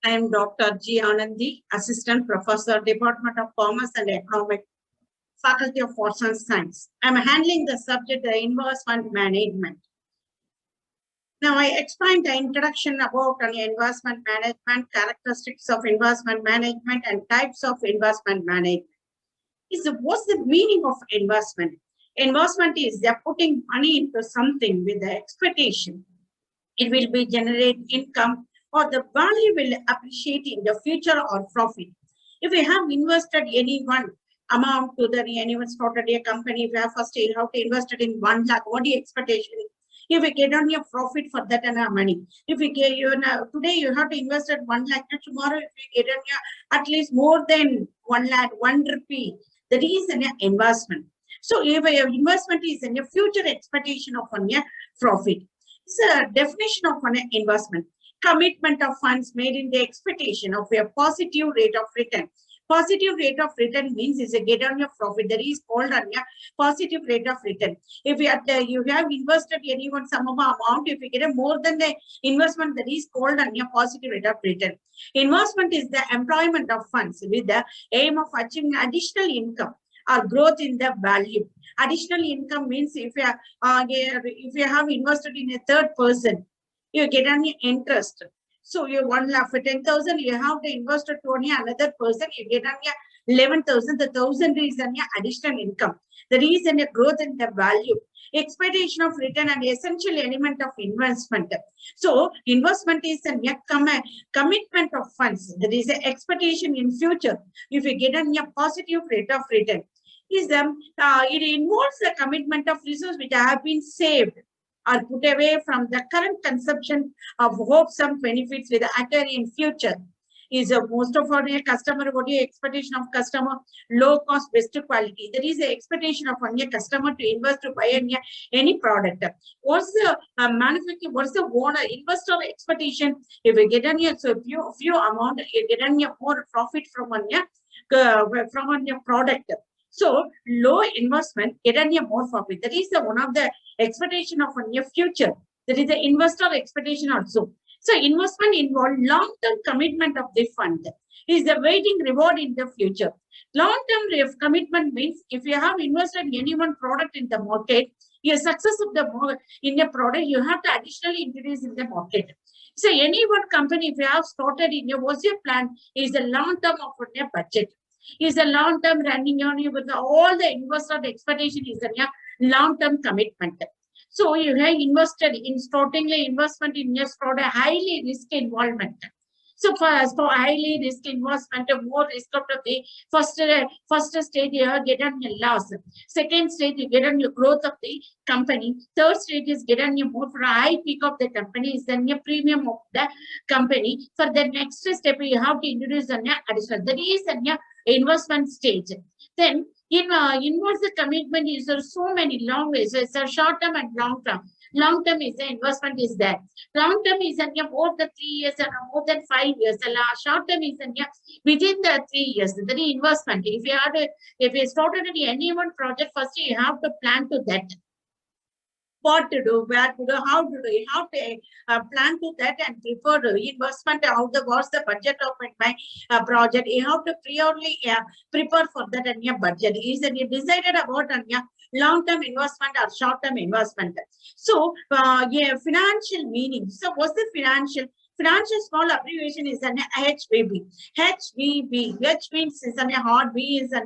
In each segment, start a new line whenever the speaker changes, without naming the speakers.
I am Dr. G. Anandi, Assistant Professor, Department of Commerce and Economics, Faculty of Arts and Science. I am handling the subject of investment management. Now, I explained the introduction about investment management, characteristics of investment management, and types of investment management. What's the meaning of investment? Investment is they're putting money into something with the expectation it will be generate income or the value will appreciate in the future or profit. If we have invested any one amount to the anyone started a company, if you have first you have to invest it in 1 lakh, what the expectation is? If we get on your profit for that and money, if we get today you have to invest at 1 lakh, tomorrow if you get on your at least more than 1 lakh, 1 rupee, that is an investment. So if your investment is in your future expectation of on your profit. It's a definition of an investment. Commitment of funds made in the expectation of a positive rate of return. Positive rate of return means is a get on your profit. That is called on your positive rate of return. If you have invested anyone some amount, if you get a more than the investment, that is called on your positive rate of return. Investment is the employment of funds with the aim of achieving additional income or growth in the value. Additional income means if you have invested in a third person, you get any interest. So you 1 lakh for 10,000, you have to invest to only another person, you get on 11,000. The 1,000 is an additional income. The reason a growth in the value. Expectation of return and essential element of investment. So investment is a commitment of funds. There is an expectation in future. If you get on a positive rate of return, it involves the commitment of resources which have been saved or put away from the current consumption of hopes and benefits with the occur in future. Most of our customer, what is expectation of customer? Low cost, best quality. There is an expectation of a customer to invest to buy any product. What's the manufacturer? What's the owner investor expectation? If we get any few amount, you get any more profit from your product. So low investment, get any more profit. That is one of the expectation of a near future. That is the investor expectation also. So investment involves long-term commitment of the fund. Is the waiting reward in the future. Long-term commitment means if you have invested in any one product in the market, your success of the in your product, you have to additionally introduce in the market. So any one company, if you have started in your what's your plan, is a long-term of your budget. Is a long-term running on you with all the investor expectation is a long-term commitment. So you have invested in startingly investment in your product, highly risk involvement. So for highly risk investment, more risk of the first stage you have get on your loss. Second stage you get on your growth of the company. Third stage is get on your more for a high peak of the company is then your premium of the company. For the next step you have to introduce an additional. That is an investment stage. Then involves the commitment is there so many long ways. So it's a short term and long term. Long term is the investment is there. Long term is more than 3 years and more than 5 years. The short term is within the 3 years. The investment. If you started any one project, first you have to plan to that. What to do, where to do, how to do, you have to plan to that and prepare the investment, what's the budget of my project. You have to priorly prepare for that and your budget. Is that you decided about long-term investment or short-term investment. So, financial meaning. So, what's the financial? Financial small abbreviation is an HVB. HVB. H means is a heart, B is a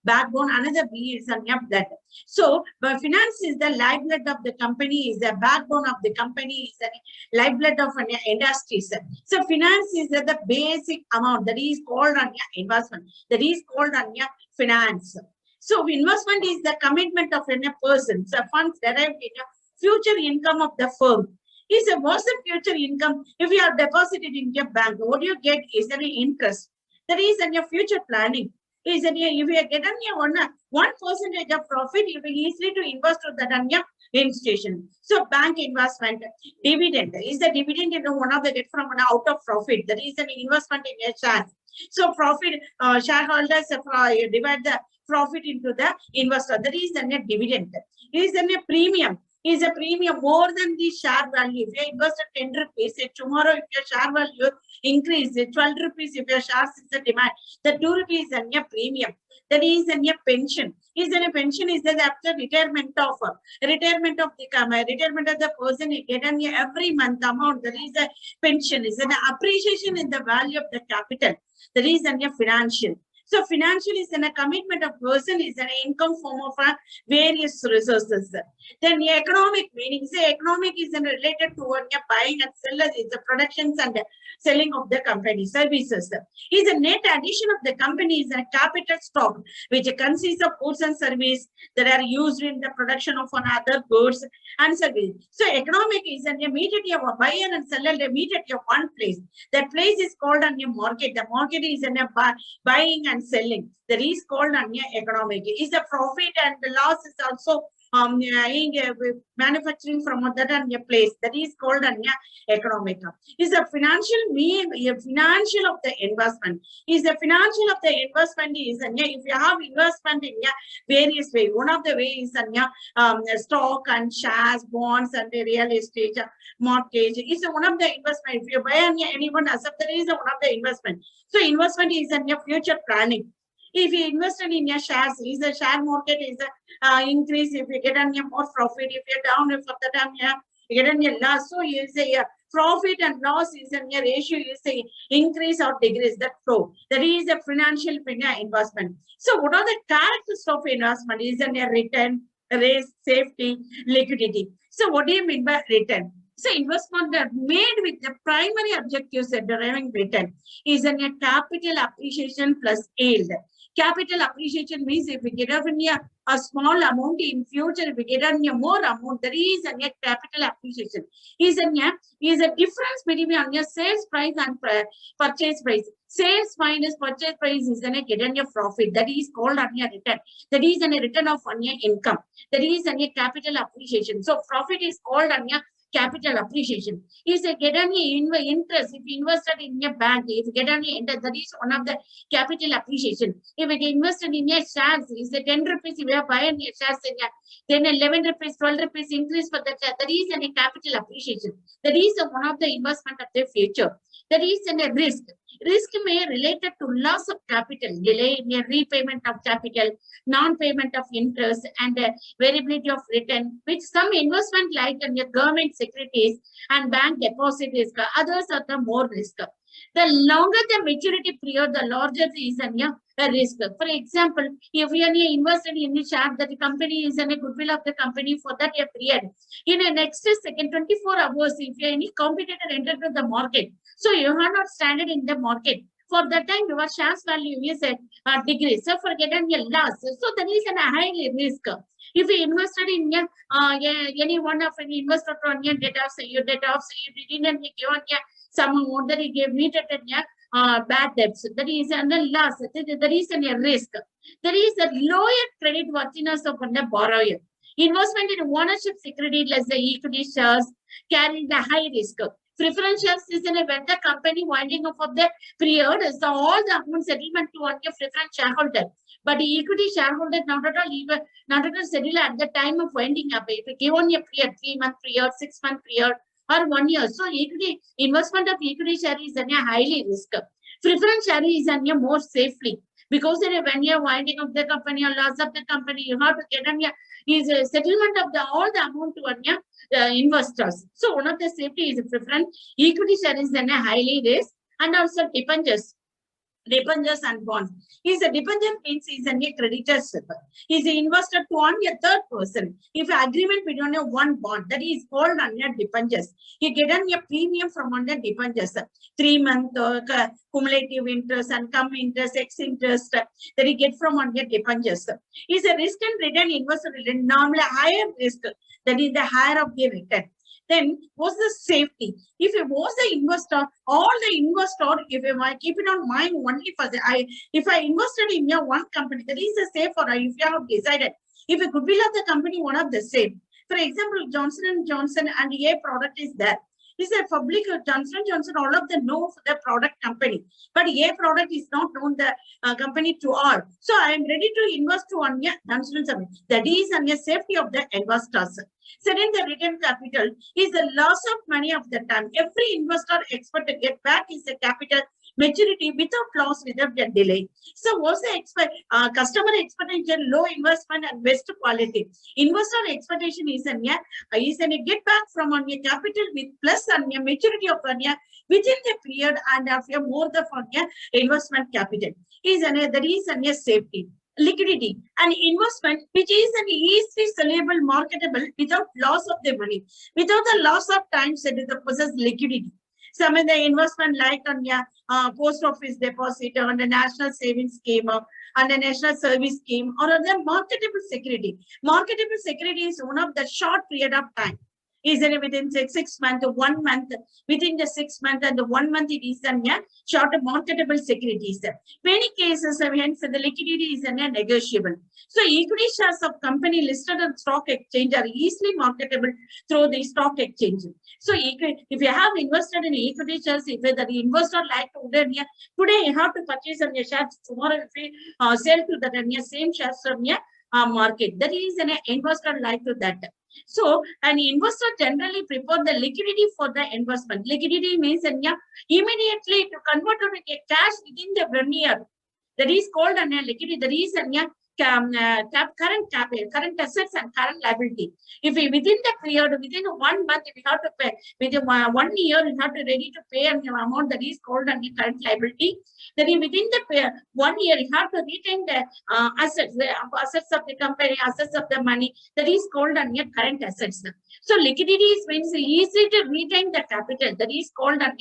backbone, another B is a blood. So, finance is the lifeblood of the company, is the backbone of the company, is the lifeblood of an industry. So, finance is the basic amount that is called on investment. That is called on finance. So, investment is the commitment of a person. So, funds derived in future income of the firm. What's the future income? If you are deposited in your bank, what you get is any interest. That is in your future planning. If you get on your 1% of profit, you will easily to invest to that on your institution. So bank investment, dividend is the dividend one of the get from out of profit. That is an investment in your shares. So profit shareholders divide the profit into the investor. That is then a dividend. It is then a premium. is a premium more than the share value. If you invest at 10 rupees, tomorrow if your share value increase 12 rupees, if your shares is the demand, the 2 rupees is a premium. That is a pension. Is a pension is that after retirement of the person, you get every month amount. There is a pension, is an appreciation in the value of the capital. There is a financial. So financial is a commitment of person, is an income form of various resources. Then the economic meaning, say economic is related to what you're buying and selling, is the productions and selling of the company services. Is a net addition of the company is a capital stock, which consists of goods and services that are used in the production of another goods and services. So economic is an immediately of a buyer and seller immediately of one place. That place is called a market. The market is in a buying and selling. That is called economic. Is the profit and the loss is also manufacturing from that place. That is called economic. Is the financial of the investment. Is the financial of the investment is if you have investment in various ways. One of the ways is stock and shares, bonds and real estate, mortgage. Is one of the investment. If you buy anyone asset, that is one of the investment. So investment is in your future planning. If you invested in your shares, is a share market is a increase. If you get on your more profit, if you're down, if at the time you get on your loss, so you say profit and loss is in your ratio. You say increase or decrease that flow. That is a financial investment. So what are the characteristics of investment? Is in a return, risk, safety, liquidity. So what do you mean by return? So investment are made with the primary objectives of deriving return is in a capital appreciation plus yield. Capital appreciation means if we get a small amount in future, if we get more amount, there is a capital appreciation. Is a difference between your sales price and purchase price. Sales minus purchase price is a get your profit. That is called a return. That is a return of your income. That is a capital appreciation. So profit is called a capital appreciation. Is a get any interest if you invested in your bank, if you get any interest, that is one of the capital appreciation. If you invested in your shares, is a 10 rupees if you are buying your shares in your, then 11 rupees, 12 rupees increase for that. That is a capital appreciation. That is one of the investment of the future. That is a risk. Risk may related to loss of capital, delay in your repayment of capital, non-payment of interest, and variability of return, which some investment like in your government securities and bank deposit risk. Others are the more risk. The longer the maturity period, the larger is a risk. For example, if you are invested in a share that the company is in a goodwill of the company for that period, in the next second 24 hours, if you are any competitor entered into the market, so you are not standard in the market. For that time, your shares value is a degree. So forget your loss. So that is a high risk. If you invested in any one of an investor on your data, you didn't give some amount that he gave me bad debts. That is a loss. There is a risk. There is a lower credit worthiness of the borrower. Investment in ownership security, less the equity shares, carrying the high risk. Preferential is in a when the company winding up of the period is all the amount settlement to one your preference shareholder. But the equity shareholder not at all settle at the time of winding up. If you give on your period, 3-month period, 6-month period, or 1 year. So equity investment of equity share is a highly risk. Preference share is a more safely. Because when you're winding up the company or loss of the company, you have to get on is a settlement of all the amount to one investors. So one of the safety is a preference. Equity share is then a highly risk, and also debentures and bonds. Is a debenture means is a creditorship. Is an investor to on a third person. If an agreement between a one bond, that is called on your debentures. You get on your premium from on the debentures. 3-month cumulative interest and come interest, X interest that you get from on your debentures. Is a risk and return investor return normally higher risk. That is the higher of the return. Then what's the safety? If it was the investor, all the investor, if I keep it on mind only for the if I invested in your one company, that is a safe or if you have decided. If a goodwill of the company, one of the same. For example, Johnson & Johnson and a product is there. Is a public Johnson Johnson, all of them know the product company, but a product is not known the company to all. So I am ready to invest to on a Johnson Johnson. That is on a safety of the investors. Second, the return capital is the loss of money of the time. Every investor expect to get back his capital maturity without loss, without the delay. So what's the customer expectation? Low investment and best quality. Investor expectation is a get back from on your capital with plus on your maturity of on your within the period and after more the for your investment capital. Is that is on your safety. Liquidity and investment, which is an easily sellable, marketable without loss of the money, without the loss of time, said the possess liquidity. Some of the investment like on your post office deposit or on the national savings scheme or on the national service scheme or on the marketable security. Marketable security is one of the short period of time. Is it within 6 months or 1 month? Within the 6 months and the 1 month, it is a short marketable securities. Many cases, hence the liquidity is negotiable. So equity shares of company listed on stock exchange are easily marketable through the stock exchange. So if you have invested in equity shares, if the investor like today you have to purchase on your shares, tomorrow if you sell to the same shares from your market. That is an investor like to that. So an investor generally prefer the liquidity for the investment. Liquidity means immediately to convert to cash within the 1 year. That is called an liquidity. That is current assets and current liability. If we within the period, within 1 month, we have to pay. Within 1 year, we have to ready to pay an amount that is called an current liability. Then within the 1 year, you have to retain the assets of the company, assets of the money. That is called an current assets. So liquidity means easy to retain the capital. That is called an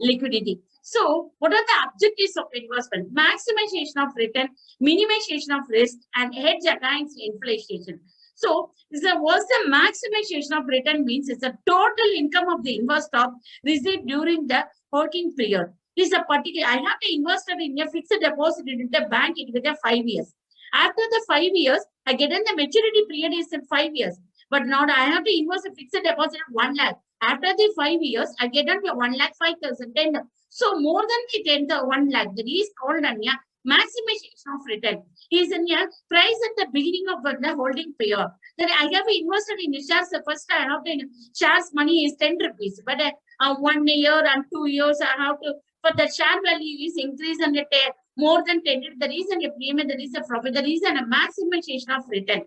liquidity. So what are the objectives of investment? Maximization of return, minimization of risk, and hedge against inflation. So what's the maximization of return means? It's the total income of the investor received during the working period. Is a particular, I have to invest in a fixed deposit in the bank within 5 years. After the 5 years, I get in the maturity period is in 5 years. But now I have to invest a fixed deposit of 1 lakh. After the 5 years, I get into 1,05,000. So more than the 1 lakh, that is called a maximization of return. Is in a price at the beginning of the holding period. Then I have invested in shares. The first I have to shares money is 10 rupees. But 1 year and 2 years I have to, for the share value is increased and more than 10. There is a premium, there is a profit, there is a maximization of return.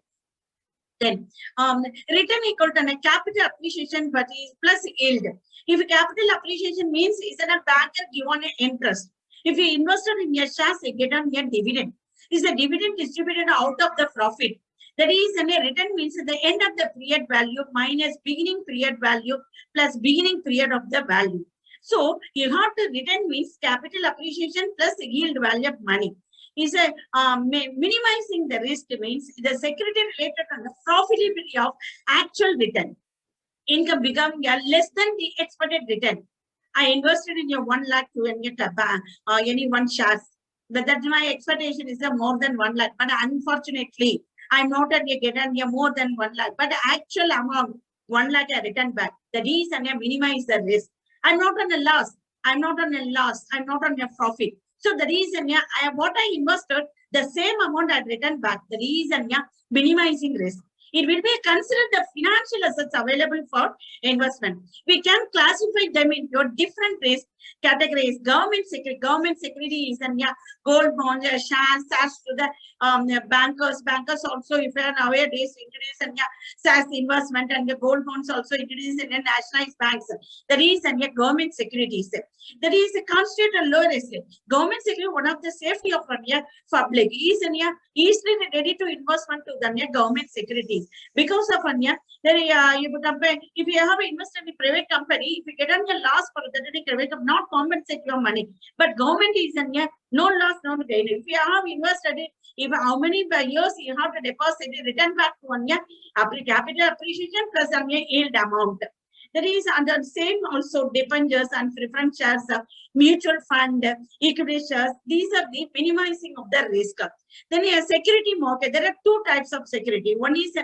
Then return equal to a capital appreciation but is plus yield. If capital appreciation means is a banker given an interest. If you invested in your shares, you get on your dividend. Is a dividend distributed out of the profit. That is a return means at the end of the period value minus beginning period value plus beginning period of the value. So you have to return means capital appreciation plus yield value of money. Is a minimizing the risk means the security related on the profitability of actual return. Income become less than the expected return. I invested in your 1 lakh to any one shares, but that my expectation is more than 1 lakh. But unfortunately, I'm not getting more than 1 lakh. But the actual amount 1 lakh I return back. That is and I minimize the risk. I'm not on a loss. I'm not on a loss. I'm not on a profit. So the reason what I invested, the same amount I return back. The reason minimizing risk. It will be considered the financial assets available for investment. We can classify them into different risk categories. Government securities and gold bonds, shares to the bankers. Bankers also, if you are nowadays introduce and SaaS investment and the gold bonds also introduced in the nationalized banks. There is and government securities. There is a constitute a low risk. Government security, one of the safety of public is easily ready to investment to the government securities. Because of if you have invested in a private company, if you get on your loss for that, not compensate your money. But government is no loss, no gain. If you have invested it, if how many years you have to deposit it, return back to capital appreciation plus yield amount. That is under the same also debentures and preference shares, mutual fund, equity shares. These are the minimizing of the risk. Then a security market. There are two types of security. One is a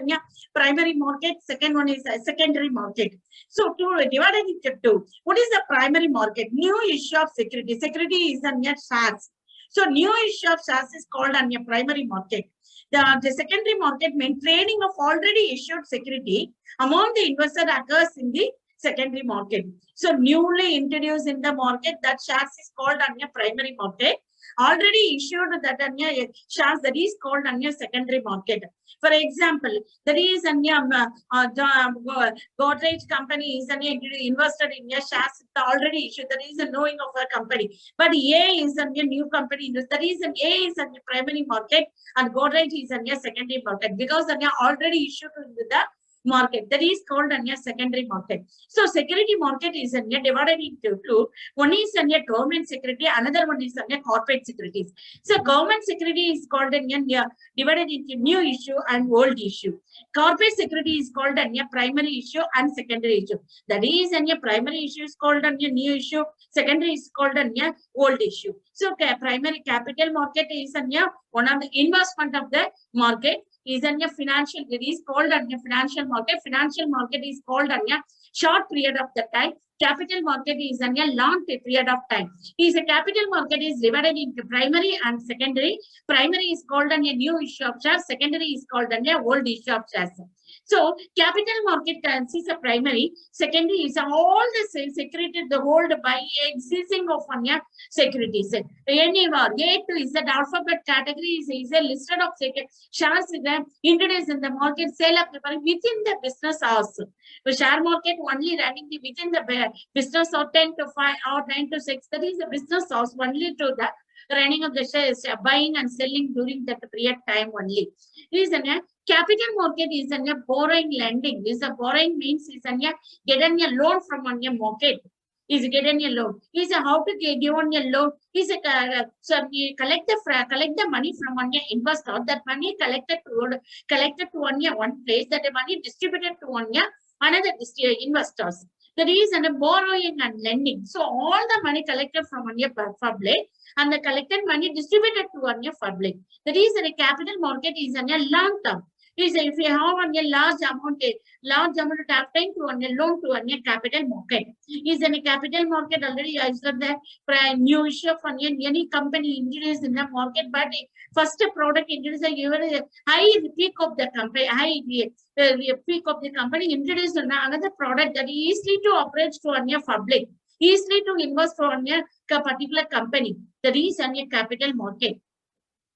primary market. Second one is a secondary market. So to divided into two. What is the primary market? New issue of security. Security is a shares. So new issue of shares is called a primary market. The secondary market means trading of already issued security among the investor occurs in the secondary market. So newly introduced in the market, that shares is called a primary market. Already issued that shares, that is called a secondary market. For example, there is a Godrej company is invested in a shares already issued. There is a knowing of a company. But A is a new company. That is an A is a primary market and Godrej is a secondary market because they are already issued in the market. That is called a secondary market. So security market is divided into two. One is a government security, another one is a corporate securities. So government security is called divided into new issue and old issue. Corporate security is called a primary issue and secondary issue. That is a primary issue is called a new issue, secondary is called a old issue. So primary capital market is one of the investment of the market. Is a financial, it is called a financial market. Financial market is called a short period of the time. Capital market is a long period of time. Is a capital market is divided into primary and secondary. Primary is called a new issue of shares. Secondary is called a old issue of shares. So capital market consists of primary. Secondary is all the security the hold by existing of securities. Anywhere A2 is that alphabet category is a listed of shares introduced in the market sale of within the business hours. The share market only running within the business or 10 to 5 or 9 to 6. That is the business hours only to the running of the shares, buying and selling during that period time only. Reason capital market is a borrowing lending. Is a borrowing means is a getting a loan from on your market. Is getting a loan. Is a how to give on your loan. Is a so you collect the money from on your investor. That money collected to on your one place. That the money distributed to on your another investors. There is a borrowing and lending. So all the money collected from on your public and the collected money distributed to on your public. The reason a capital market is a long term. Is if you have on a large amount of time to on a loan to on a capital market. Is in a capital market already I said that new issue from any company introduced in the market, but first product introduced a high peak of the company, peak of the company introduced another product that is easily to operate to on your public, easily to invest on a particular company. That is on a capital market.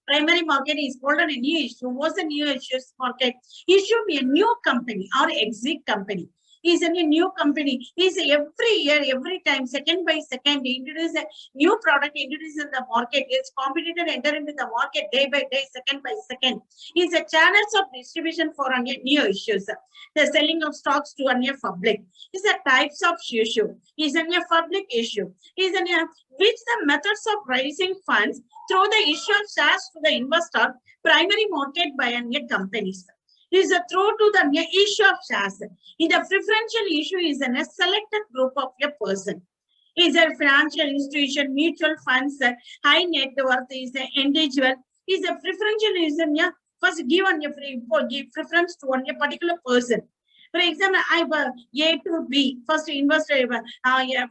Primary market is called a new issue. What's a new issues market? Issue be a new company or exit company. Is a new company. Is every year, every time, second by second, introduce a new product introduced in the market. Its competitor enter into the market day by day, second by second. Is a channels of distribution for new issues. The selling of stocks to a new public. Is a types of issue. Is a new public issue. Is a which the methods of raising funds through the issue of shares to the investor, primary market by a companies. Is a through to the issue of shares. In the preferential issue is a selected group of a person. Is a financial institution, mutual funds, high net worth is an individual. Is a preferential is a first given give preference to one particular person. For example, I A to B. First investor.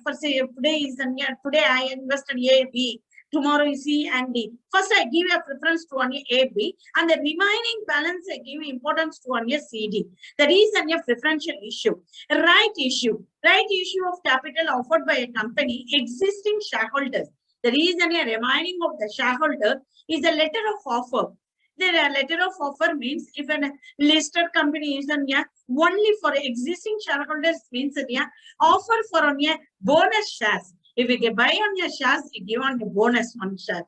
First today is today I invested A B. Tomorrow is C and D. First, I give a preference to one A, B, and the remaining balance I give importance to one C, D. That is a preferential issue. Right issue of capital offered by a company existing shareholders. The reason a remaining of the shareholder is a letter of offer. The letter of offer means if a listed company is only for existing shareholders means offer for bonus shares. If you can buy on your shares, you give on the bonus on share.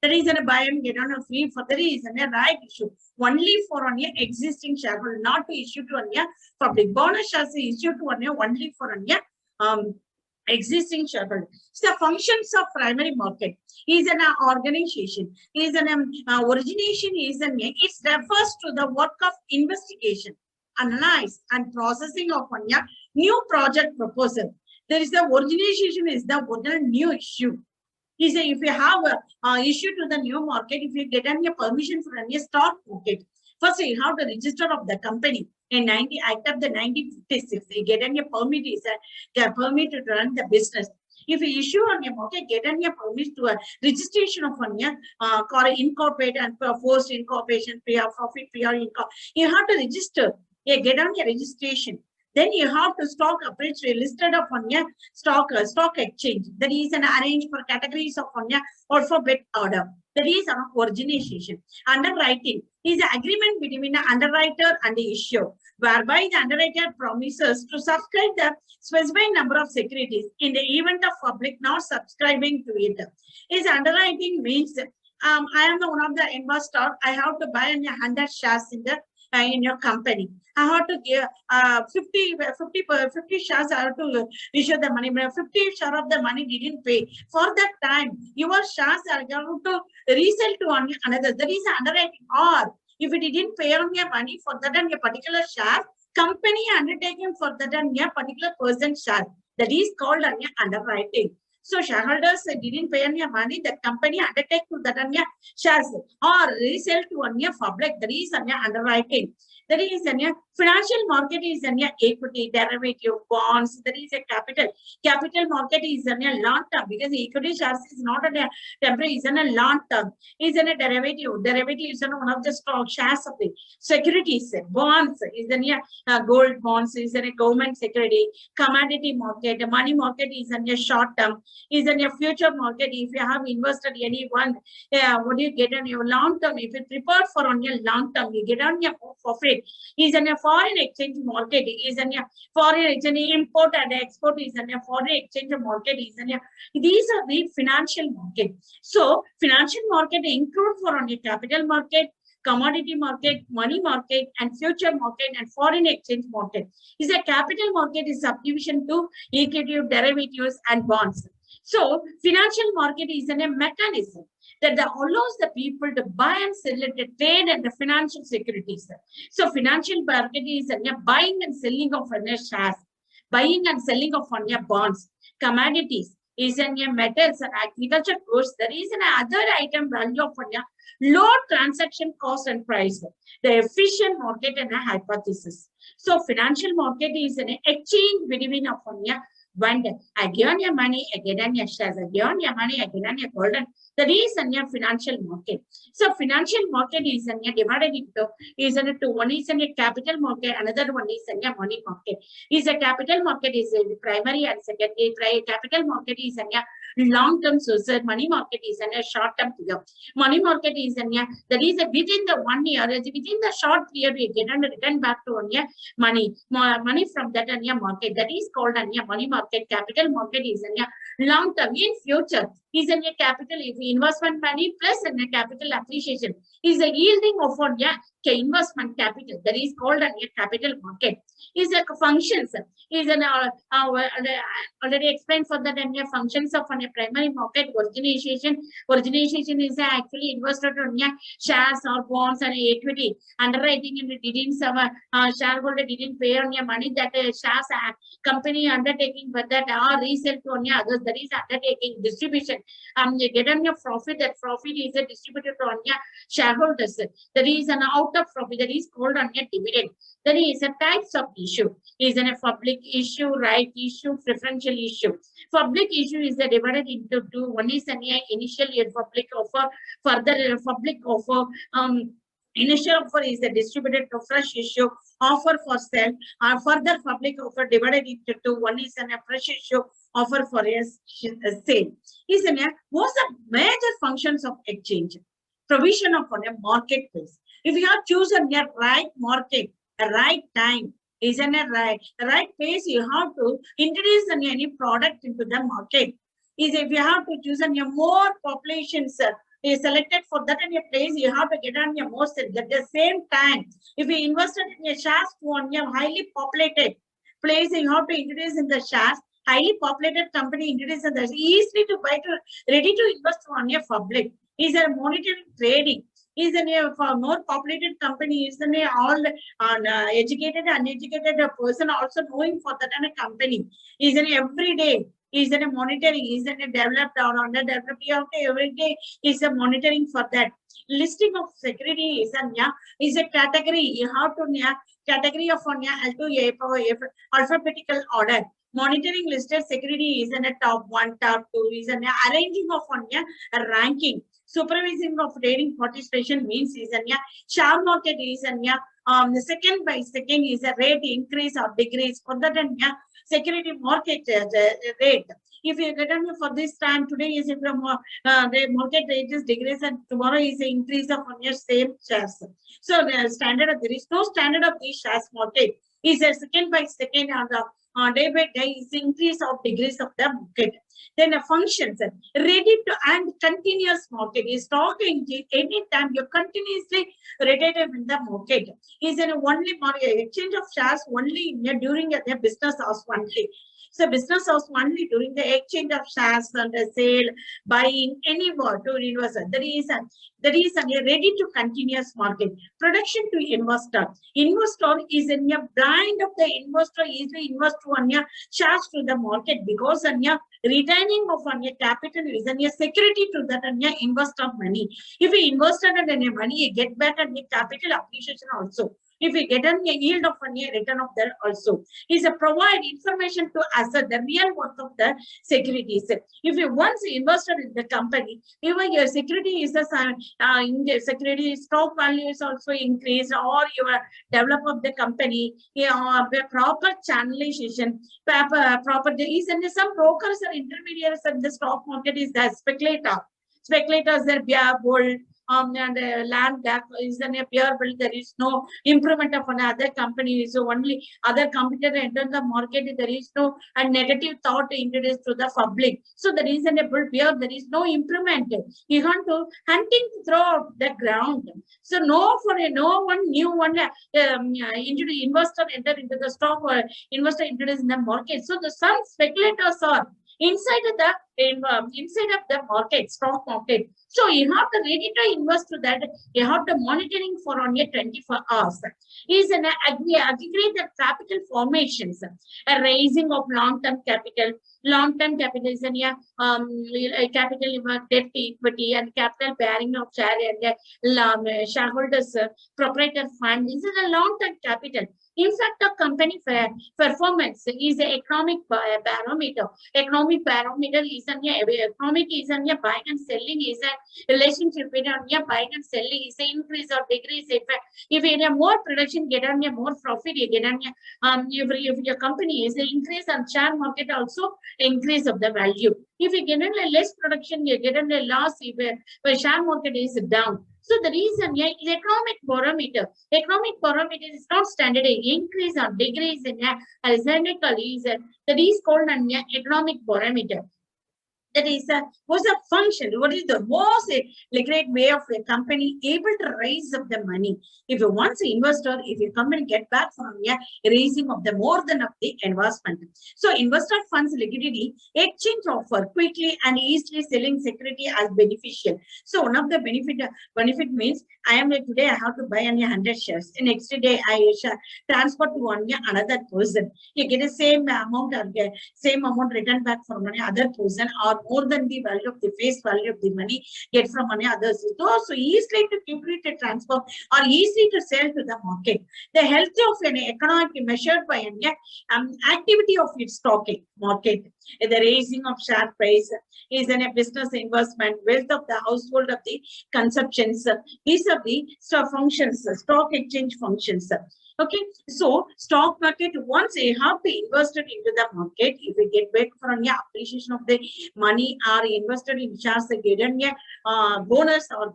The reason a buy and get on a free for the reason a right issue only for on your existing shareholder, not to issue to on your public. Bonus shares is issued to on your only for on your existing shareholder. So the functions of primary market is an organization, is an origination, is an it refers to the work of investigation, analyze and processing of New project proposal. There is the origination is the original new issue. He said if you have a issue to the new market, if you get any permission for any stock market, first you have to register of the company. In 90 Act of the 1956, you get any permit is a permit to run the business. If you issue on your market, get any permit to a registration of on your incorporate and forced incorporation, profit, you have to register. Yeah, get on your registration. Then you have to stock approach listed up on your stock exchange. That is an arranged for categories of on your alphabet order. That is an origination. Underwriting is an agreement between the underwriter and the issuer, whereby the underwriter promises to subscribe the specified number of securities in the event of public not subscribing to it. Is underwriting means I am the one of the investor. I have to buy 100 shares in your company. I have to give 50 shares. I have to issue the money. 50 share of the money didn't pay. For that time, your shares are going to resell to another. That is underwriting. Or if it didn't pay on your money for that and your particular share, company undertaking for that and your particular person share. That is called underwriting. So shareholders didn't pay any money, the company undertake to that on your shares or resell to on your public. That is on your underwriting. That is on your financial market is on your equity, derivative, bonds. That is a capital. Capital market is on a long term because equity shares is not on a temporary, is on a long term. Is on a derivative. Derivative is on one of the stock shares of the securities. Bonds is on a gold bonds, is on a government security. Commodity market, money market is on a short term. Is in your future market. If you have invested any one, what do you get on your long term? If you prepare for on your long term, you get on your profit. Is in a foreign exchange market. Is in your foreign exchange import and export. Is in a foreign exchange market. Is in your, these are the financial market. So financial market include for on your capital market, commodity market, money market, and future market and foreign exchange market. Is a capital market is subdivision to equity, derivatives, and bonds. So financial market is a mechanism that allows the people to buy and sell at a trade and the financial securities. So financial market is a buying and selling of shares, buying and selling of bonds, commodities is in metals and agriculture goods. There is an other item value of low transaction cost and price, the efficient market and a hypothesis. So financial market is an exchange between of vendor. I give on your money, I get on your shares. I give on your money, I get on your gold. That is in your financial market. So financial market is in your divided into one is in your capital market, another one is in your money market. Is a capital market is a primary and secondary. Capital market is in your long-term source. Money market is in a short-term period. Money market is in your that is within the 1 year, within the short period, we get and return back to on your money from that on your market. That is called on your money market. Capital market is in your long-term. In future, is in your capital if investment money plus in a capital appreciation is a yielding of on your investment capital. That is called on your capital market. Is a functions is an already explained for that and your functions of on a primary market. Origination is actually invested on your shares or bonds and equity. Underwriting and didn't shareholder didn't pay on your money that shares company undertaking but that are resell to on your others. That is undertaking distribution. You get on your profit. That profit is distributed on your shareholders. There is an out of profit that is called on your dividend. There is a types of issue. Is in a public issue, right issue, preferential issue. Public issue is divided into two. One is an initial public offer. Further public offer. Initial offer is a distributed to fresh issue, offer for sale, or further public offer divided into two. One is a fresh issue, offer for a sale. Is in what's the major functions of exchange? Provision of a marketplace. If you have chosen a right market, a right time, is in a right place, you have to introduce any product into the market. Is if you have to choose a more populations is selected for that in a place, you have to get on your more sales. At the same time, if you invested in a shares on your highly populated place, you have to introduce in the shares. Highly populated company introduce in the easily to buy to ready to invest on your public. Is a monetary trading. Is a for more populated company, is a all educated, uneducated person also knowing for that and a company. Is an every day. Is a monitoring, is a developed or underdeveloped every day is a monitoring for that. Listing of security is a category. You have to category of alphabetical order. Monitoring listed security is in a top 1, top 2, is an arranging of a ranking. Supervising of trading participation means is a share market is the second by second is a rate increase or decrease for that and security market rate. If you get on for this time, today is if the market rate is decrease and tomorrow is an increase of on your same shares. So the standard there is no standard of the shares market. Is a second by second on the day by day is increase of degrees of the market. Then a functions ready to and continuous market is stock engine anytime you continuously rotated in the market is an only market exchange of shares only during the business hours only. So business house only during the exchange of shares and the sale, buying anywhere to investor. That is a ready to continuous market. Production to investor. Investor is in a blind of the investor is the investor on your shares to the market because on your retaining of on your capital is on your security to that on your investor money. If you invested in your money, you get back on your capital appreciation also. If we get a yield of a return of that also, is a provide information to assess the real worth of the securities. If you once invested in the company, even your security is the security stock value is also increased, or your develop of the company, proper channelization, proper is and some brokers or intermediaries in the stock market is the speculator. Speculators are bear bull. And land gap is an appear build. There is no improvement of another company. So only other competitor enter the market. There is no a negative thought introduced to the public. So the reason a bull bear, there is no improvement. You want to hunting throughout the ground. So no one new one investor enter into the stock or investor introduced in the market. So the some speculators are inside of the market, stock market. So you have to ready to invest to that. You have to monitoring for only 24 hours. Is an aggregate capital formations, a raising of long-term capital. Long-term capital is a capital debt equity and capital bearing of share and shareholders proprietor fund. This is a long-term capital. In fact, a company performance is an economic barometer. Economic barometer is economic is buying and selling is a relationship between buying and selling is an increase or decrease. If you have more production, get on more profit, you get on if your company is an increase and share market also increase of the value. If you get on less production, you get on a loss if share market is down. So the reason is economic barometer. Economic barometer is not standard. Increase or decrease in arithmetical is that is called an economic barometer. That is what's a function? What is the most great way of a company able to raise up the money? If you once an investor, if you come and get back from raising of the more than of the investment. So investor funds liquidity, exchange offer quickly and easily selling security as beneficial. So one of the benefit means I am today I have to buy 100 shares. The next day I transfer to another person. You get the same amount or same amount returned back from another person or more than the value of the face value of the money get from others. So easily to complete a transfer or easily to sell to the market. The health of an economic measured by an activity of its stock market. The raising of share price is a business investment, wealth of the household of the consumptions. These are the functions, stock exchange functions. Okay, so stock market, once you have to invested into the market, if you get back from your appreciation of the money or invested in shares, you get a bonus or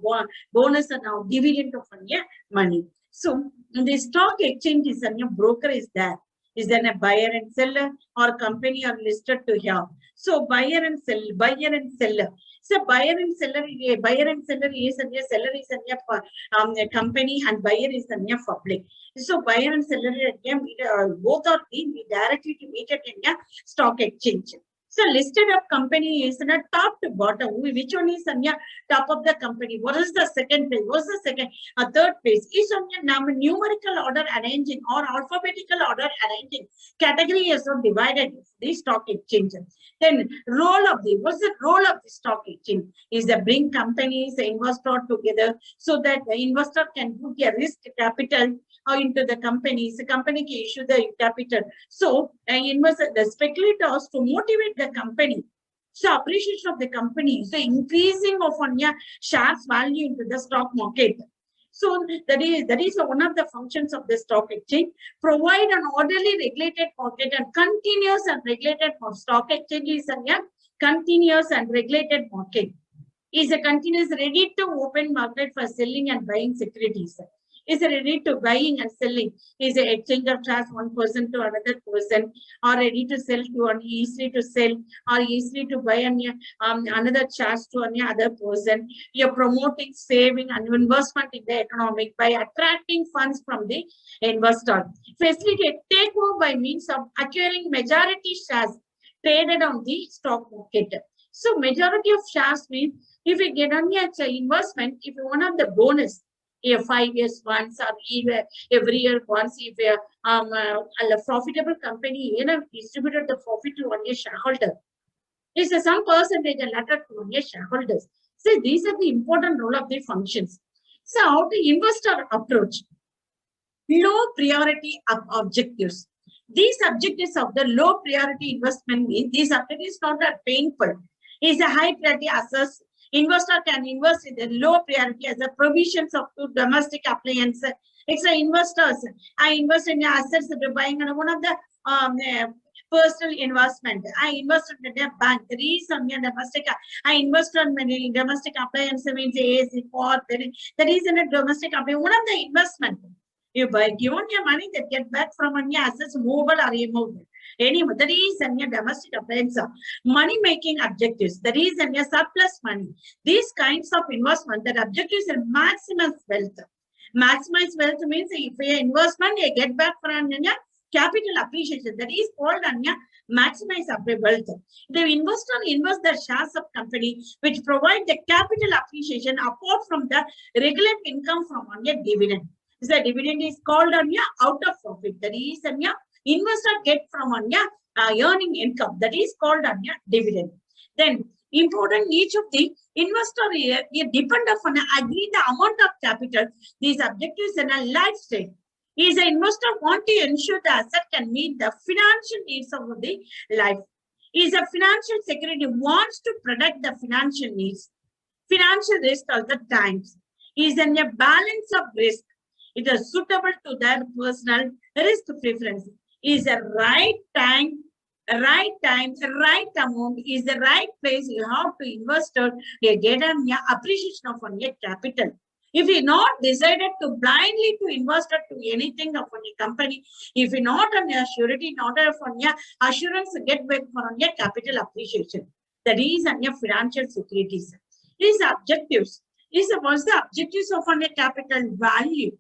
bonus and now dividend of your money. So the stock exchange is a broker is there. Is then a buyer and seller or company are listed to here. So buyer and seller. So buyer and seller is a seller is a company and buyer is a public. So buyer and seller both are being directly to meet at in a stock exchange. So listed up company is in a top to bottom. Which one is on your top of the company? What is the second place? What's the second? Third place is on your numerical order arranging or alphabetical order arranging. Category is not divided. The stock exchange. Then role of the what's the role of the stock exchange? Is to bring companies, the investor together so that the investor can put their risk capital into the companies. The company can issue the capital. So investor, the speculators to motivate the company. So appreciation of the company, so increasing of on your shares value into the stock market. So that is one of the functions of the stock exchange. Provide an orderly regulated market and continuous and regulated for stock exchange is a continuous and regulated market. Is a continuous ready to open market for selling and buying securities. Is ready to buying and selling. Is an exchange of shares one person to another person, or ready to sell to one, easily to sell, or easily to buy another shares to any other person. You're promoting saving and investment in the economic by attracting funds from the investor. Facilitate takeover by means of acquiring majority shares traded on the stock market. So majority of shares means if you get on your investment, if you want the bonus, 5 years once or even every year once, if a profitable company distributed the profit to one year shareholder, it's some percentage allotted to one year shareholders. So these are the important role of the functions. So how the investor approach? Low priority objectives. These objectives of the low priority investment mean these objectives not that painful. It's a high priority assets. Investor can invest in the low priority as a provisions of domestic appliances. It's a investors. I invest in assets that are buying one of the personal investment. I invested in a bank. There is some domestic. I invest in many domestic appliances means AC, pot. There is in a domestic appliance. One of the investment. You buy, give on your money that get back from on your assets, movable or immovable. Anyway, there is a domestic appliance, money making objectives. There is a surplus money. These kinds of investment, that objectives are maximize wealth. Maximize wealth means if you investment, you get back from capital appreciation. That is called maximize wealth. The investor invests the shares of company which provide the capital appreciation apart from the regular income from on your dividend. The dividend is called on your out of profit. That is on your investor get from on your earning income. That is called on your dividend. Then important each of the investor here depend upon agree the amount of capital. These objectives in a lifestyle. Is an investor want to ensure the asset can meet the financial needs of the life. Is a financial security wants to protect the financial needs. Financial risk all the times. Is in a balance of risk. It is suitable to their personal risk preference. Is the right time, right amount, is the right place you have to invest or get an appreciation of on your capital. If you not decided to blindly to invest to anything of a company, if you not on your surety, not on your assurance get back on your capital appreciation. That is on your financial securities. These objectives. What's the objectives of on your capital value?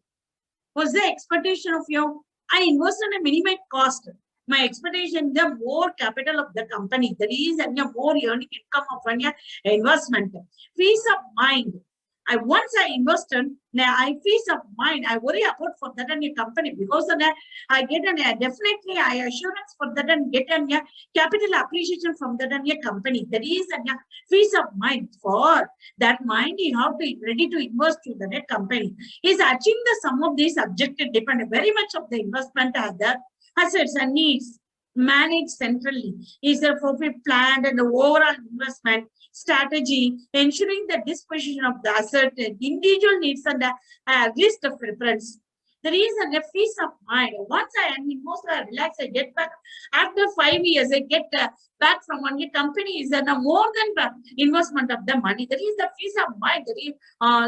Was the expectation of your, I invest on a minimum cost. My expectation, the more capital of the company, there is and more earning income of an investment. Peace of mind. Once I invested, now I peace of mind. I worry about for that and a company because then I get an definitely I assurance for that and get an capital appreciation from that and a company. That is a peace of mind. For that mind, you have to ready to invest to the company. Is achieving the sum of these objectives depend very much of the investment as the assets and needs managed centrally. Is the profit planned and the overall investment strategy, ensuring the disposition of the asset, individual needs and the risk of preference. There is a peace of mind. Once I am most relaxed, I get back. After 5 years, I get back from one company is more than the investment of the money. There is the peace of mind. There is,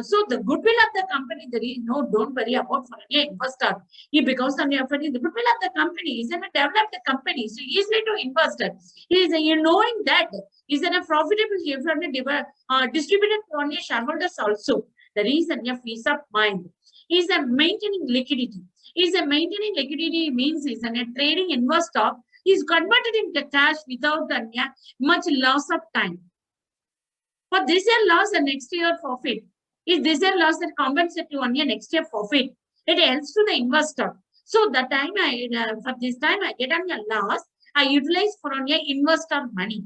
so the goodwill of the company, there is no, don't worry about for any investor. He becomes the goodwill of the company. He's in a developed company, so easily to invest. He is knowing that is a profitable distributed to only shareholders also. There is a peace of mind. Is a maintaining liquidity. Is a maintaining liquidity means is a trading investor is converted into cash without much loss of time. For this year loss and next year forfeit. If this year loss that compensate to 1 year next year forfeit, it helps to the investor. So the time for this time I get on your loss, I utilize for on your investor money.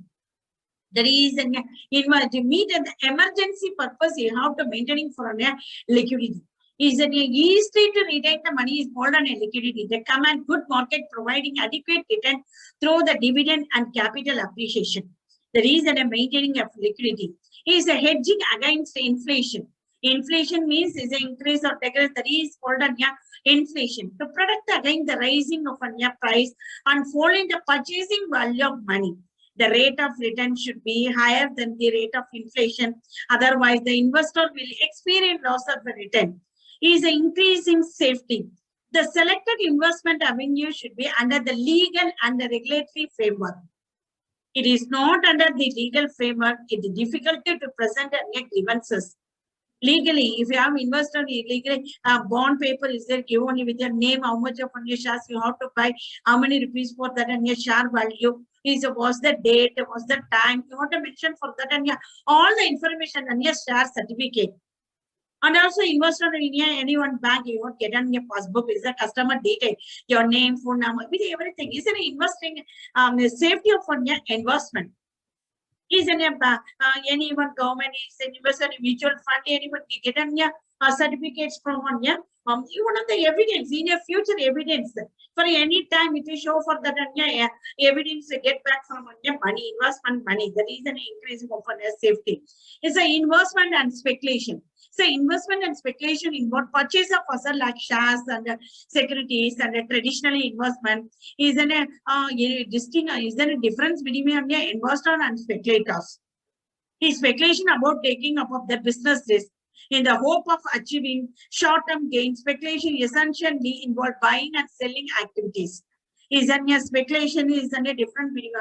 The reason to meet an emergency purpose, you have to maintaining for on your liquidity. Is an easy to retain the money is called on a liquidity. The command good market providing adequate return through the dividend and capital appreciation. The reason of maintaining of liquidity is a hedging against inflation. Inflation means is an increase or decrease. That is called on inflation. To protect against the rising of a price and fall in the purchasing value of money. The rate of return should be higher than the rate of inflation. Otherwise, the investor will experience loss of the return. Is increasing safety. The selected investment avenue should be under the legal and the regulatory framework. It is not under the legal framework. It is difficult to present grievances. Legally, if you have invested illegally, a bond paper is there given with your name, how much of your shares you have to buy, how many rupees for that, and your share value was the date, was the time. You want to mention for that and all the information and your share certificate. And also investor in any one bank, you won't get on your passbook is the customer detail, your name, phone number, with everything. Is an investing the safety of your investment. Is anyone government is an investor in mutual fund, anyone get on your certificates from on your one of the evidence in your future evidence for any time it will show for that evidence to get back from your money, investment money. That is an increase of safety. It's an investment and speculation. So investment and speculation involve purchase of asset like shares and securities, and traditionally investment is is there a difference between investor and speculators? Is speculation about taking up of the business risk in the hope of achieving short-term gains. Speculation essentially involve buying and selling activities. Is a speculation is a difference between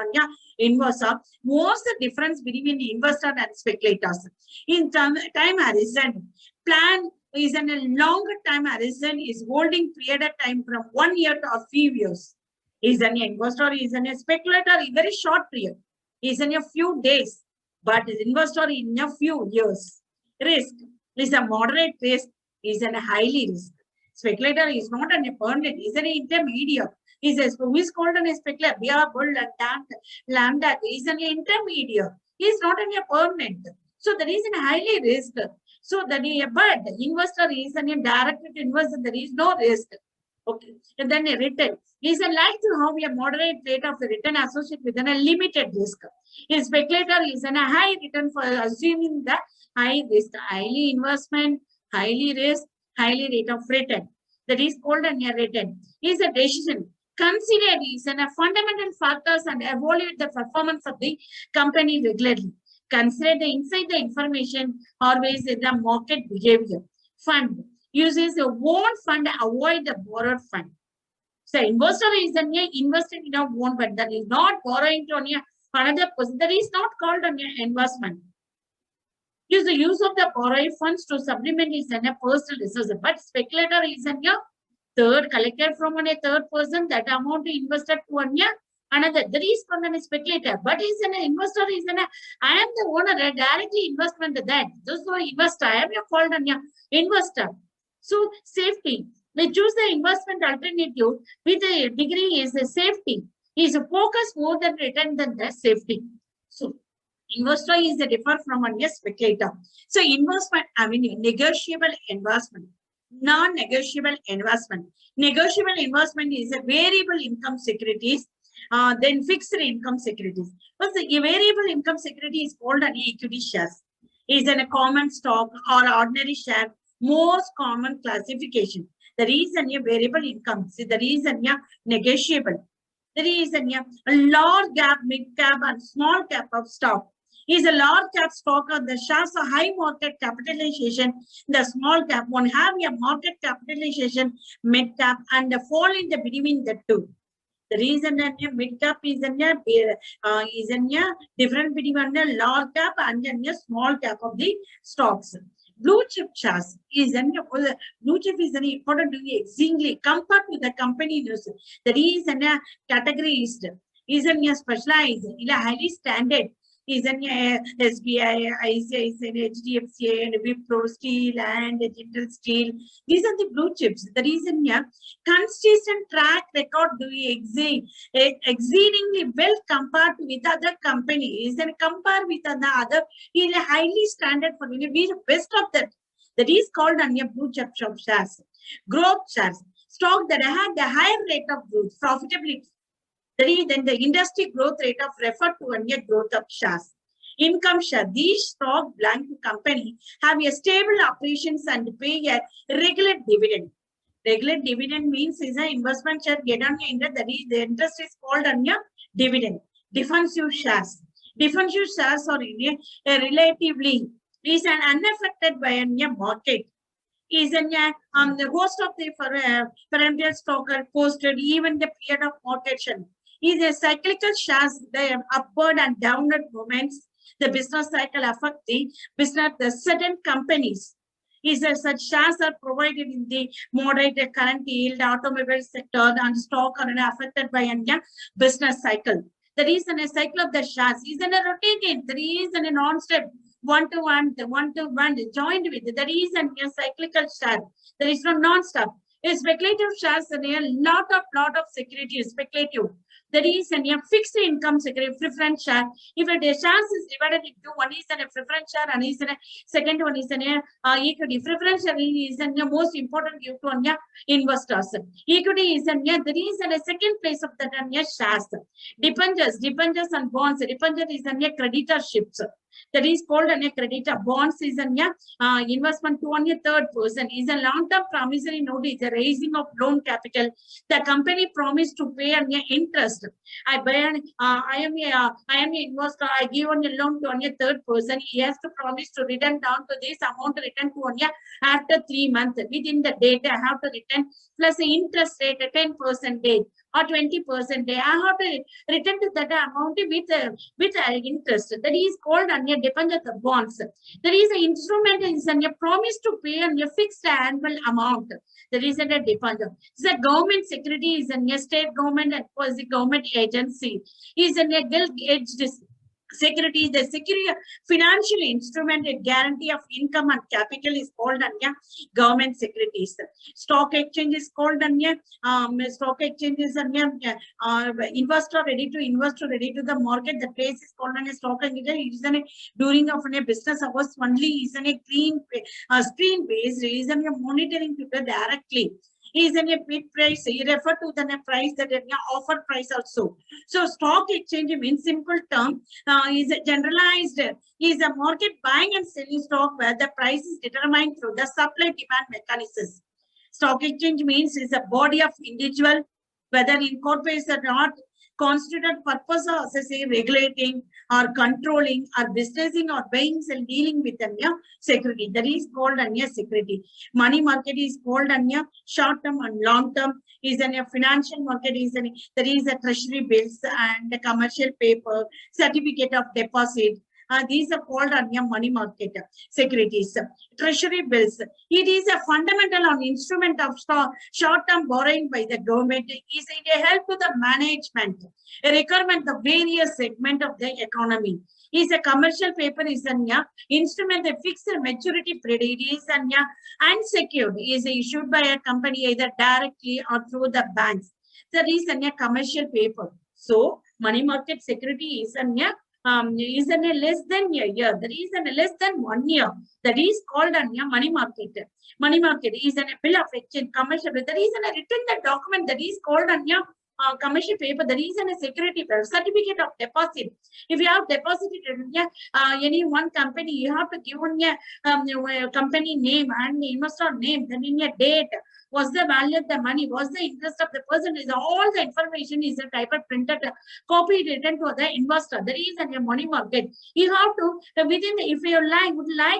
investor. What's the difference between investor and speculators? In time horizon, plan is a longer time horizon is holding period of time from 1 year to a few years. Is an investor, is a speculator in very short period. Is in a few days, but is investor in a few years. Risk is a moderate risk, is a highly risk. Speculator is not an permanent, is an intermediate. He says, who is called an speculator? Bear, bull, and lambda is an intermediate. He is not a permanent. So there is a highly risk. So that but the investor is a directed investor, there is no risk. Okay. And then a return. Is a like to have a moderate rate of the return associated with a limited risk. A speculator is a high return for assuming the high risk, highly investment, highly risk, highly rate of return. That is called a return. Is a decision. Consider these and fundamental factors and evaluate the performance of the company regularly. Consider the inside the information always in the market behavior. Fund uses a own fund, avoid the borrowed fund. So investor is investing in a own fund, that is not borrowing to another person. That is not called an investment. Use the use of the borrowed funds to supplement is a personal resource, but speculator is a third collected from a third person, that amount invested to another. That is called a speculator, but is an investor is I am the owner, directly investment that. Those who are investor, I am called an investor. So safety, we choose the investment alternative with a degree is a safety. Is a focus more than return than the safety. So investor is a different from a speculator. So investment avenue, negotiable investment. Non-negotiable investment. Negotiable investment is a variable income securities, then fixed income securities. But the variable income security is called an equity shares. Is in a common stock or ordinary share, most common classification. The reason a variable income, see the reason negotiable. The reason a large cap, mid cap, and small cap of stock. Is a large cap stock or the shares a high market capitalization. The small cap one have a market capitalization, mid cap, and the fall in the between the two. The reason that mid cap is a different between a large cap and a small cap of the stocks. Blue chip shares is blue chip is an important to be exceedingly compared to the company news. The reason category is is a specialized, highly standard, is an SBI, ICICI, HDFC, and Wipro, Steel, and Jindal Steel. These are the blue chips. The reason, consistent track record do we exceedingly well compared with other companies and compare with other is a highly standard for we the best of that. That is called a blue chip shares. Growth shares, stock that had the higher rate of growth, profitability. That is then the industry growth rate of refer to a growth of shares. Income share, these stock blank company have a stable operations and pay a regular dividend. Regular dividend means is an investment share get on your interest, that is the interest is called on your dividend. Defensive shares. Defensive shares are relatively is an unaffected by a market. Is in the host of the parental stock are posted even the period of market. Is a cyclical shares, the upward and downward movements. The business cycle affect the business, the certain companies. Is that such shares are provided in the moderate current yield, automobile sector, and stock are affected by a business cycle. The reason a cycle of the shares is in a rotating, there is a non-stop one-to-one joined with. There is a cyclical share. There is no non-stop. A speculative shares and a lot of security is speculative. There is a fixed income security preference share. If a shares is divided into one is a preference share and is a second one is an equity. Preference share is the most important due to investors. Equity is there is a second place of the shares. Debentures and bonds. Debenture is a creditorships. That is called a creditor. Bonds is an investment to a third person. Is a long-term promissory note. Is a raising of loan capital. The company promised to pay an interest. I am an investor. I give on a loan to a third person. He has to promise to return down to this amount return to after 3 months. Within the date, I have to return plus the interest rate at 10% or 20%. I have to return to that amount with interest. That is called a debenture of bonds. There is an instrument is a promise to pay a fixed annual amount. There is a debenture. The government security is a state government and quasi government agency. Is a gilt-edged security. The security financial instrument, a guarantee of income and capital is called government securities. Stock exchange is called stock exchange is investor ready to invest ready to the market. The place is called a stock exchange. It is during of a business hours only is a screen based. Is a monitoring people directly. Is in a bid price, you refer to the price that offer price also. So stock exchange means simple term is a generalized, is a market buying and selling stock where the price is determined through the supply demand mechanisms. Stock exchange means is a body of individual, whether incorporates or not, constituted purpose of regulating or controlling or businessing or buying and dealing with security. That is called security. Money market is called short term and long term. Is a financial market is there is a treasury bills and a commercial paper, certificate of deposit. These are called money market securities. Treasury bills. It is a fundamental instrument of short-term borrowing by the government. Is a help to the management, a requirement the various segment of the economy. Is a commercial paper is an instrument that fixed maturity period. It is an unsecured. Is issued by a company either directly or through the banks. There is a commercial paper. So money market security is is in a less than a year. There is in a less than 1 year. That is called a money market. Money market is in a bill of exchange, commercial. There is in a written document that is called a commercial paper. There is in a security bill, certificate of deposit. If you have deposited any one company, you have to give a company name and investor name, then in a date. Was the value of the money? Was the interest of the person? Is all the information is a type of printed copy written to the investor. There is a money market. You have to within the, if you would like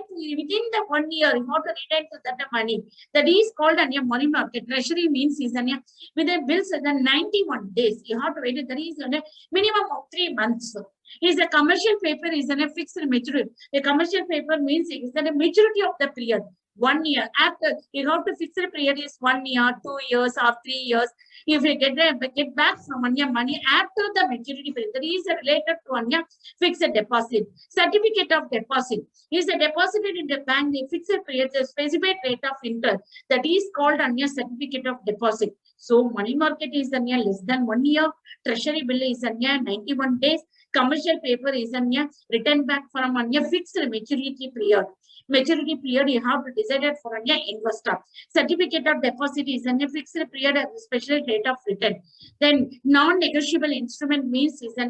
within the 1 year, you have to return to that money. That is called a money market. Treasury means is with the bills the 91 days. You have to wait. There is a minimum of 3 months. Is a commercial paper is a fixed maturity. A commercial paper means is a maturity of the period. 1 year. After you have to fix the period is 1 year, 2 years, or 3 years. If you get back from one year money after the maturity period, that is related to 1 year fixed deposit. Certificate of deposit is deposited in the bank. The fixed period, the specified rate of interest, that is called a certificate of deposit. So money market is a less than 1 year. Treasury bill is a 91 days. Commercial paper is a written back from a fixed maturity period. Maturity period you have to decide it for an investor. Certificate of deposit is a fixed period at a special rate of return. Then non-negotiable instrument means is a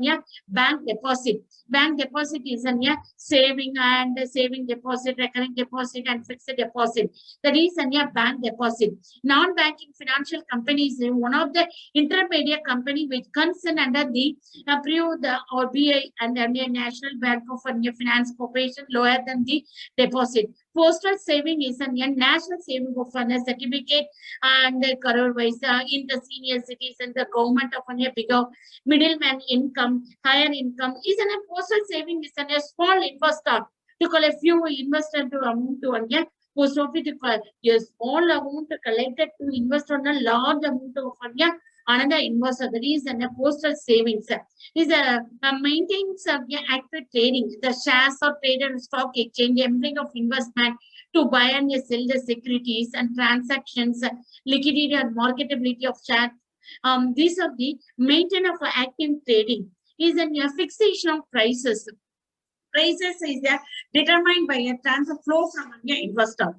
bank deposit. Bank deposit is a saving and saving deposit, recurring deposit, and fixed deposit. That is a bank deposit. Non-banking financial companies is one of the intermediate company which concern under the approved or BI and the National Bank of Finance Corporation lower than the deposit. Postal saving is a national saving of a certificate and crore wise in the senior citizen, the government of a bigger middleman income, higher income is a postal saving is a small investor to call a few investor to amount to a post office to call a small amount collected to invest on a large amount of another investor. That is a postal savings. Is a maintains active trading. The shares are traded in stock exchange, everything of investment to buy and sell the securities and transactions, liquidity and marketability of shares. These are the maintenance of active trading. Is a fixation of prices. Prices is determined by a transfer flow from an investor.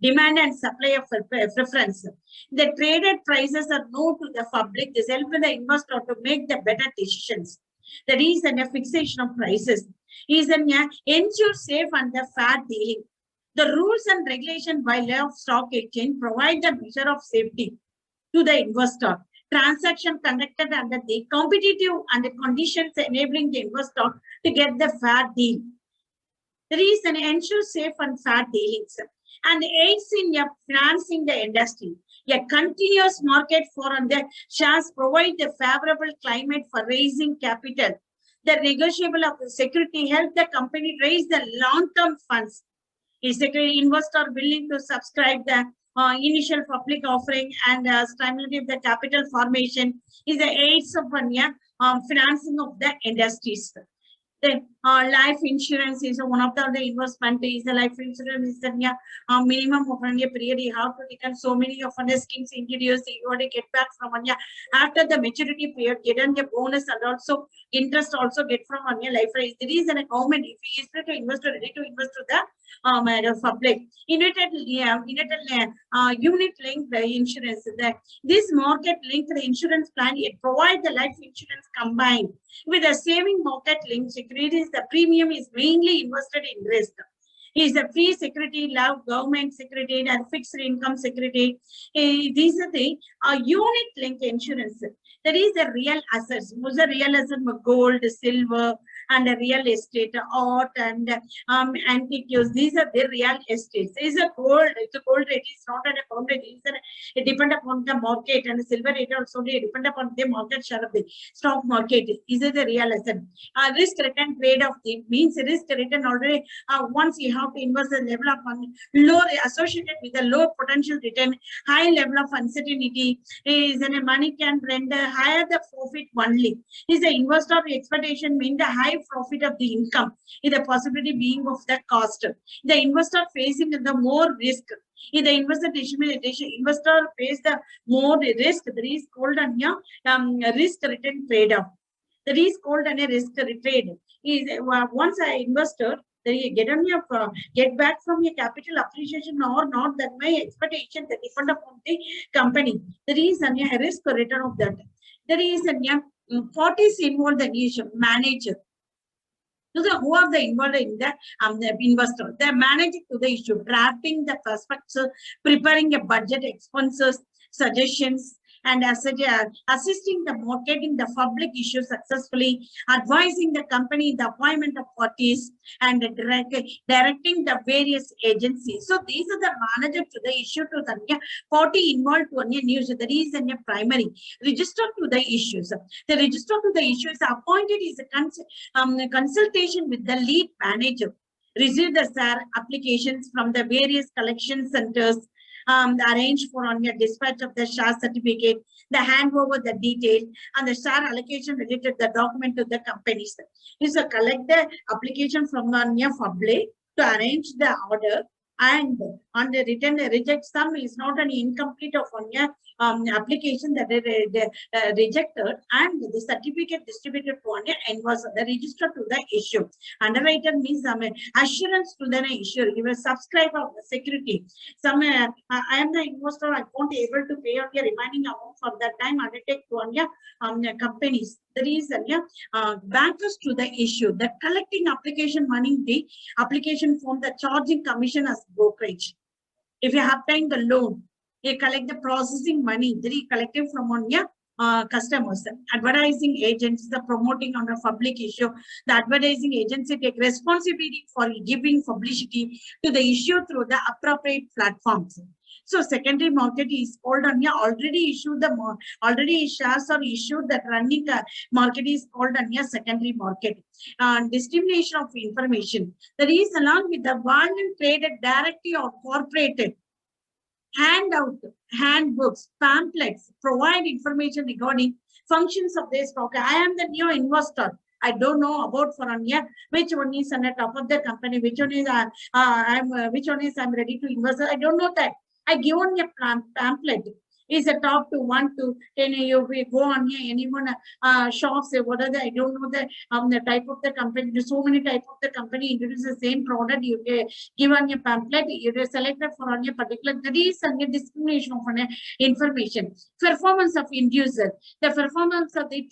Demand and supply of preference. The traded prices are known to the public. This helps the investor to make the better decisions. The reason a fixation of prices is an ensure safe and the fair dealing. The rules and regulation by law of stock exchange provide the measure of safety to the investor. Transaction conducted under the competitive and the conditions enabling the investor to get the fair deal. There is an ensure safe and fair dealings. And aids in financing the industry. A continuous market for the shares provide the favorable climate for raising capital. The negotiable of the security help the company raise the long-term funds. Is the investor willing to subscribe the initial public offering and stimulate the capital formation is the aids of financing of the industries. The life insurance is one of the investment. Is the life insurance is the minimum of a period you have to take so many of the schemes introduced. You want to get back from after the maturity period, get on the bonus and also interest also get from life. There is a government if he is to invest ready to invest to the public. Unit linked insurance. This market linked insurance plan it provides the life insurance combined with a saving market linked securities. The premium is mainly invested in risk. Is a free security, government security, and fixed income security. These are the unit linked insurance. There is a real assets. What's a real asset? Gold, silver, and a real estate, art, and antiques. These are the real estates. Is a gold. It's a gold rate. It's not an account rate. It depends upon the market, and the silver rate also depend upon the market share of the stock market. Is it the real asset? Risk return trade of the means risk return already. Once you have to invest the level of low associated with a low potential return, high level of uncertainty. Is a money can render higher the profit only. Is the investor expectation mean the high profit of the income is the possibility being of the cost. The investor facing the more risk. If the investor pays the more risk, there is called a risk return trade-off. There is called a risk trade. Is once an investor get back from your capital appreciation or not, that my expectation that depend upon the company. There is a risk return of that. There is a parties involved the issue, manager. So who are the involved in the investor? They are managing to the issue, drafting the prospectus, preparing a budget, expenses, suggestions, and assisting the marketing the public issue successfully, advising the company the appointment of parties, and directing the various agencies. So these are the manager to the issue to the party involved to a news. There is a primary register to the issues. The register to the issues appointed is a consultation with the lead manager. receive the SAR applications from the various collection centers, arrange for on your dispatch of the SAR certificate, the handover the detail, and the SAR allocation related the document to the companies. Is to collect the application from on your public to arrange the order, and on the return reject some is not an incomplete of on your application that they rejected, and the certificate distributed to on your invoice, the register to the issue. Underwriter means assurance to the issuer. You will subscribe of the security. I am the investor. I won't able to pay out your remaining amount for that time. Undertake to on your companies. The reason, bankers to the issue, the collecting application money, the application form, the charging commission as brokerage. If you have obtained the loan, you collect the processing money, that you collected from on your customers. Advertising agents, the promoting on a public issue, the advertising agency take responsibility for giving publicity to the issue through the appropriate platforms. So secondary market is called on your already issued the already shares are issued, that running market is called on your secondary market. Dissemination of information, that is along with the one traded directly or corporated. Handout, handbooks, pamphlets, provide information regarding functions of their stock. I am the new investor. I don't know about for on here which one is on the top of the company, which one is which one is I'm ready to invest. I don't know that. I give on a pamphlet. Is a top to 1 to 10. You go on here, anyone shops, what are the, I don't know the type of the company. There's so many type of the company introduce the same product. You give on your pamphlet, you selected for on your particular, there is a discrimination of information. Performance of inducer, the performance of the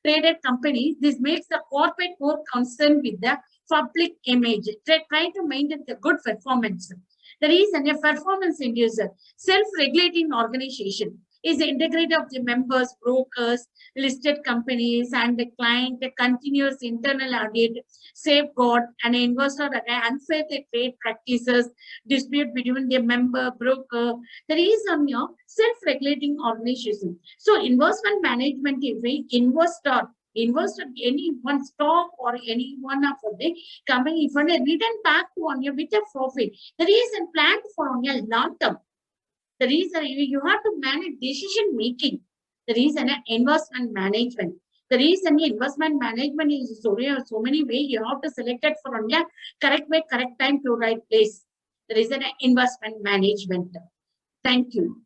traded company. This makes the corporate more concerned with the public image. They try to maintain the good performance. The reason a performance inducer, self-regulating organization, is the integrator of the members, brokers, listed companies, and the client, the continuous internal audit, safeguard, and investor unfair trade practices, dispute between the member, broker. The reason your self-regulating organization. So investment management is a invest any one stock or any one of the company for a return back to on your with a profit. The reason planned for on your long term. The reason you have to manage decision making. The reason investment management. The reason investment management is so many ways you have to select it for on your correct way, correct time to right place. The reason investment management. Thank you.